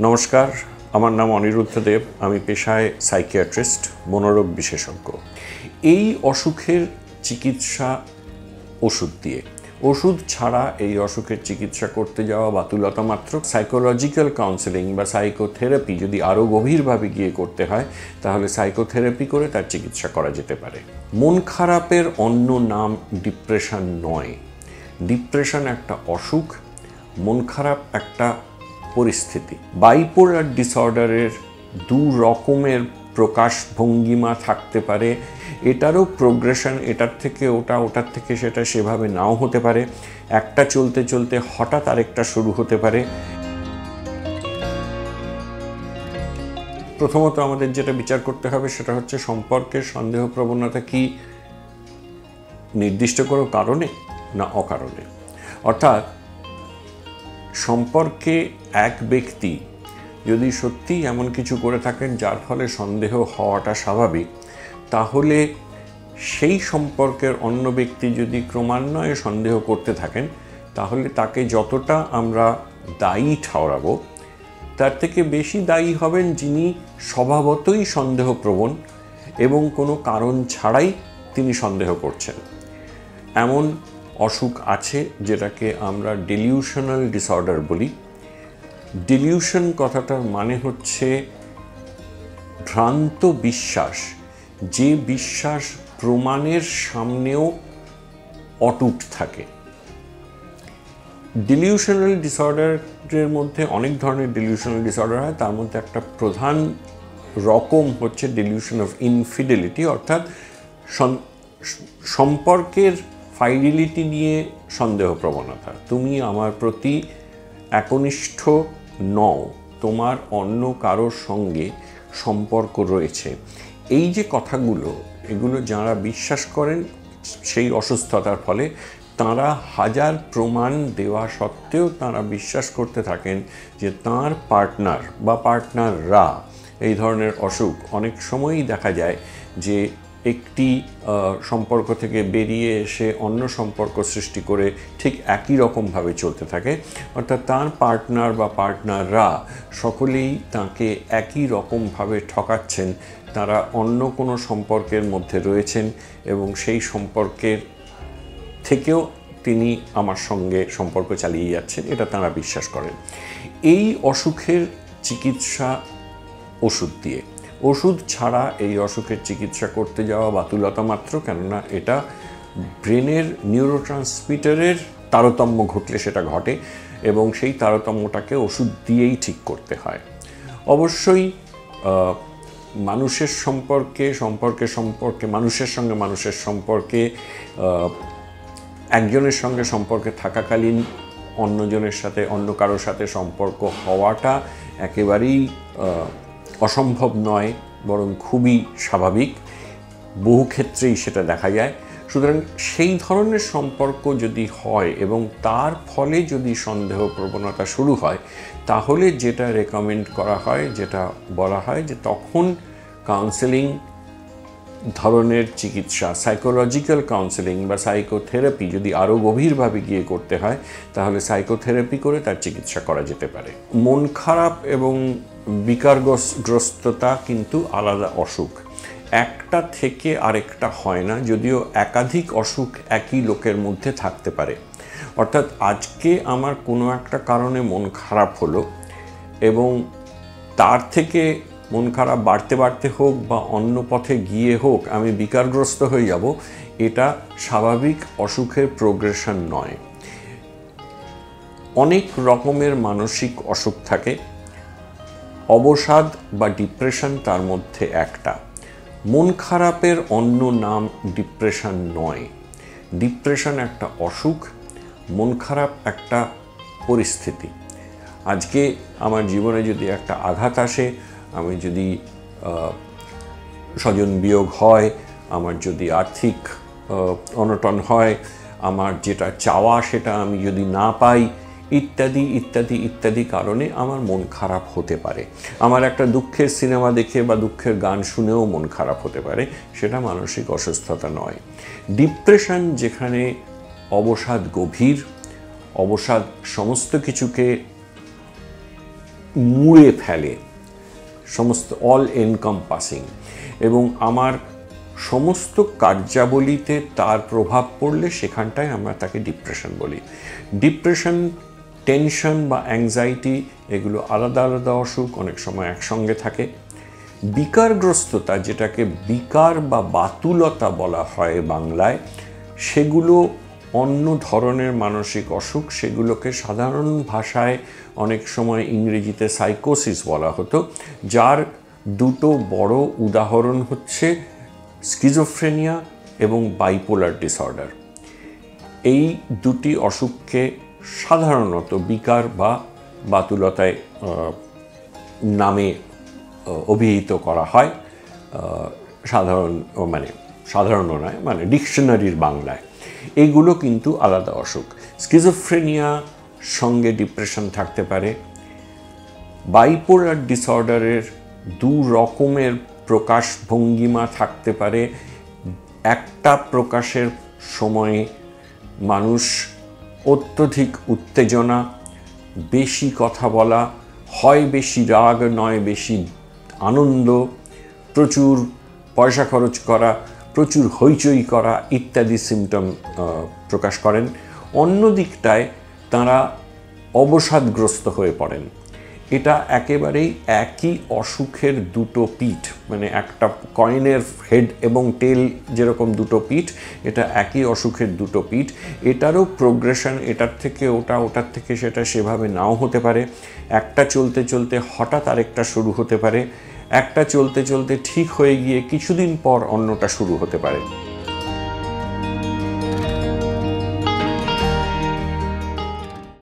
নমস্কার, আমার নাম অনিরুদ্ধ দেব। আমি পেশায় সাইকিয়াট্রিস্ট, মনোরোগ বিশেষজ্ঞ। এই অসুখের চিকিৎসা ওষুধ দিয়ে, ওষুধ ছাড়া এই অসুখের চিকিৎসা করতে যাওয়া বাতুলতা মাত্র। সাইকোলজিক্যাল কাউন্সেলিং বা সাইকোথেরাপি যদি আরও গভীরভাবে গিয়ে করতে হয়, তাহলে সাইকোথেরাপি করে তার চিকিৎসা করা যেতে পারে। মন খারাপের অন্য নাম ডিপ্রেশন নয়। ডিপ্রেশন একটা অসুখ, মন খারাপ একটা পরিস্থিতি। বাইপোলার ডিসঅর্ডারের দু রকমের প্রকাশ ভঙ্গিমা থাকতে পারে। এটারও প্রোগ্রেশন, এটার থেকে ওটা, ওটার থেকে সেটা সেভাবে নাও হতে পারে। একটা চলতে চলতে হঠাৎ আরেকটা শুরু হতে পারে। প্রথমত আমাদের যেটা বিচার করতে হবে সেটা হচ্ছে সম্পর্কের সন্দেহ প্রবণতা কি নির্দিষ্ট কোনো কারণে না অকারণে। অর্থাৎ সম্পর্কে এক ব্যক্তি যদি সত্যি এমন কিছু করে থাকেন যার ফলে সন্দেহ হওয়াটা স্বাভাবিক, তাহলে সেই সম্পর্কের অন্য ব্যক্তি যদি ক্রমান্বয়ে সন্দেহ করতে থাকেন, তাহলে তাকে যতটা আমরা দায়ী ঠাওরাবো, তার থেকে বেশি দায়ী হবেন যিনি স্বভাবতই সন্দেহপ্রবণ এবং কোনো কারণ ছাড়াই তিনি সন্দেহ করছেন। এমন অসুখ আছে যেটাকে আমরা ডিলিউশনাল ডিসঅর্ডার বলি। ডিলিউশন কথাটার মানে হচ্ছে ভ্রান্ত বিশ্বাস, যে বিশ্বাস প্রমাণের সামনেও অটুট থাকে। ডিলিউশনাল ডিসঅর্ডারের মধ্যে অনেক ধরনের ডিলিউশনাল ডিসঅর্ডার হয়। তার মধ্যে একটা প্রধান রকম হচ্ছে ডিলিউশন অফ ইনফিডেলিটি, অর্থাৎ সম্পর্কের ফাইডিলিটি নিয়ে সন্দেহ প্রবণতা। তুমি আমার প্রতি একনিষ্ঠ নও, তোমার অন্য কারোর সঙ্গে সম্পর্ক রয়েছে। এই যে কথাগুলো, এগুলো যারা বিশ্বাস করেন সেই অসুস্থতার ফলে, তাঁরা হাজার প্রমাণ দেওয়া সত্ত্বেও তাঁরা বিশ্বাস করতে থাকেন যে তাঁর পার্টনার বা পার্টনাররা, এই ধরনের অসুখ অনেক সময়ই দেখা যায় যে একটি সম্পর্ক থেকে বেরিয়ে এসে অন্য সম্পর্ক সৃষ্টি করে ঠিক একই রকমভাবে চলতে থাকে। অর্থাৎ তার পার্টনার বা পার্টনাররা সকলেই তাকে একই রকমভাবে ঠকাচ্ছেন। তারা অন্য কোনো সম্পর্কের মধ্যে রয়েছেন এবং সেই সম্পর্কের থেকেও তিনি আমার সঙ্গে সম্পর্ক চালিয়ে যাচ্ছেন, এটা তারা বিশ্বাস করেন। এই অসুখের চিকিৎসা ওষুধ দিয়ে, ওষুধ ছাড়া এই অসুখের চিকিৎসা করতে যাওয়া বাতুলতা মাত্র। কেননা এটা ব্রেনের নিউরোট্রান্সমিটারের তারতম্য ঘটলে সেটা ঘটে এবং সেই তারতম্যটাকে ওষুধ দিয়েই ঠিক করতে হয়। অবশ্যই মানুষের সম্পর্কে মানুষের সঙ্গে মানুষের সম্পর্কে, একজনের সঙ্গে সম্পর্কে থাকাকালীন অন্যজনের সাথে, অন্য কারোর সাথে সম্পর্ক হওয়াটা একেবারেই অসম্ভব নয়, বরং খুবই স্বাভাবিক। বহু ক্ষেত্রেই সেটা দেখা যায়। সুতরাং সেই ধরনের সম্পর্ক যদি হয় এবং তার ফলে যদি সন্দেহ প্রবণতা শুরু হয়, তাহলে যেটা রেকমেন্ড করা হয়, যেটা বলা হয় যে তখন কাউন্সেলিং ধরনের চিকিৎসা, সাইকোলজিক্যাল কাউন্সেলিং বা সাইকোথেরাপি যদি আরও গভীরভাবে গিয়ে করতে হয়, তাহলে সাইকোথেরাপি করে তার চিকিৎসা করা যেতে পারে। মন খারাপ এবং বিকারগ্রস্ততা কিন্তু আলাদা অসুখ। একটা থেকে আরেকটা হয় না, যদিও একাধিক অসুখ একই লোকের মধ্যে থাকতে পারে। অর্থাৎ আজকে আমার কোনো একটা কারণে মন খারাপ হলো এবং তার থেকে মন খারাপ বাড়তে বাড়তে হোক বা অন্য পথে গিয়ে হোক আমি বিকারগ্রস্ত হয়ে যাব, এটা স্বাভাবিক অসুখের প্রোগ্রেশন নয়। অনেক রকমের মানসিক অসুখ থাকে, অবসাদ বা ডিপ্রেশন তার মধ্যে একটা। মন খারাপের অন্য নাম ডিপ্রেশন নয়। ডিপ্রেশন একটা অসুখ, মন খারাপ একটা পরিস্থিতি। আজকে আমার জীবনে যদি একটা আঘাত আসে, আমি যদি স্বজন বিয়োগ হয়, আমার যদি আর্থিক অনটন হয়, আমার যেটা চাওয়া সেটা আমি যদি না পাই, ইত্যাদি ইত্যাদি ইত্যাদি কারণে আমার মন খারাপ হতে পারে। আমার একটা দুঃখের সিনেমা দেখে বা দুঃখের গান শুনেও মন খারাপ হতে পারে, সেটা মানসিক অসুস্থতা নয়। ডিপ্রেশন যেখানে অবসাদ গভীর, অবসাদ সমস্ত কিছুকে মুড়ে ফেলে, সমস্ত অল এনকম্পাসিং, এবং আমার সমস্ত কার্যাবলীতে তার প্রভাব পড়লে সেখানটায় আমরা তাকে ডিপ্রেশন বলি। ডিপ্রেশন, টেনশন বা অ্যাংজাইটি এগুলো আলাদা আলাদা অসুখ, অনেক সময় একসঙ্গে থাকে। বিকারগ্রস্ততা, যেটাকে বিকার বা বাতুলতা বলা হয় বাংলায়, সেগুলো অন্য ধরনের মানসিক অসুখ। সেগুলোকে সাধারণ ভাষায় অনেক সময় ইংরেজিতে সাইকোসিস বলা হতো, যার দুটো বড় উদাহরণ হচ্ছে স্কিজোফ্রেনিয়া এবং বাইপোলার ডিসঅর্ডার। এই দুটি অসুখকে সাধারণত বিকার বা বাতুলতায় নামে অভিহিত করা হয়, সাধারণ নয়, মানে ডিকশনারির বাংলায়। এইগুলো কিন্তু আলাদা অসুখ। স্কিজোফ্রেনিয়া সঙ্গে ডিপ্রেশন থাকতে পারে। বাইপোলার ডিসঅর্ডারের দু রকমের প্রকাশ ভঙ্গিমা থাকতে পারে। একটা প্রকাশের সময়ে মানুষ অত্যধিক উত্তেজনা, বেশি কথা বলা, হয় বেশি রাগ নয় বেশি আনন্দ, প্রচুর পয়সা খরচ করা, প্রচুর হইচই করা ইত্যাদি সিমটম প্রকাশ করেন। অন্য দিকটায় তাঁরা অবসাদগ্রস্ত হয়ে পড়েন। এটা একেবারেই একই অসুখের দুটো পিঠ, মানে একটা কয়েনের হেড এবং টেল যেরকম দুটো পিঠ, এটা একই অসুখের দুটো পিঠ। এটারও প্রোগ্রেশন, এটার থেকে ওটা, ওটার থেকে সেটা সেভাবে নাও হতে পারে। একটা চলতে চলতে হঠাৎ আরেকটা শুরু হতে পারে, একটা চলতে চলতে ঠিক হয়ে গিয়ে কিছুদিন পর অন্যটা শুরু হতে পারে।